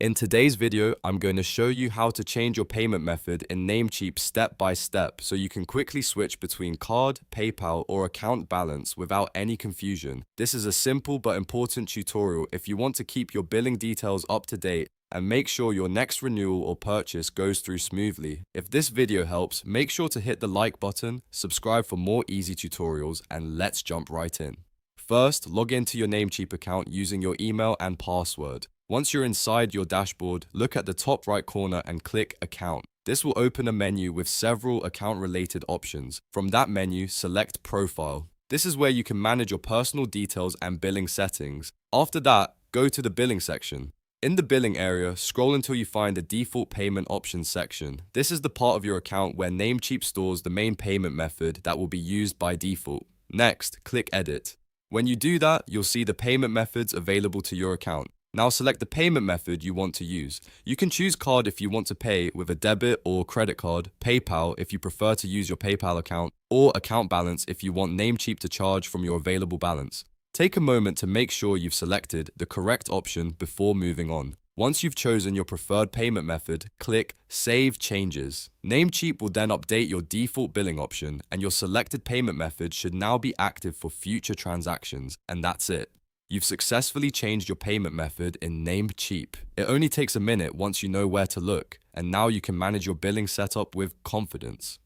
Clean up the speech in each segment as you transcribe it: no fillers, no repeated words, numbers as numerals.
In today's video, I'm going to show you how to change your payment method in Namecheap step by step so you can quickly switch between card, PayPal, or account balance without any confusion. This is a simple but important tutorial if you want to keep your billing details up to date and make sure your next renewal or purchase goes through smoothly. If this video helps, make sure to hit the like button, subscribe for more easy tutorials, and let's jump right in. First, log into your Namecheap account using your email and password. Once you're inside your dashboard, look at the top right corner and click Account. This will open a menu with several account-related options. From that menu, select Profile. This is where you can manage your personal details and billing settings. After that, go to the Billing section. In the Billing area, scroll until you find the Default Payment Options section. This is the part of your account where Namecheap stores the main payment method that will be used by default. Next, click Edit. When you do that, you'll see the payment methods available to your account. Now select the payment method you want to use. You can choose card if you want to pay with a debit or credit card, PayPal if you prefer to use your PayPal account, or account balance if you want Namecheap to charge from your available balance. Take a moment to make sure you've selected the correct option before moving on. Once you've chosen your preferred payment method, click Save Changes. Namecheap will then update your default billing option, and your selected payment method should now be active for future transactions, and that's it. You've successfully changed your payment method in Namecheap. It only takes a minute once you know where to look, and now you can manage your billing setup with confidence.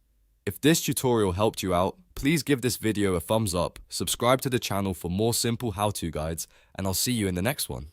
If this tutorial helped you out, please give this video a thumbs up, subscribe to the channel for more simple how-to guides, and I'll see you in the next one.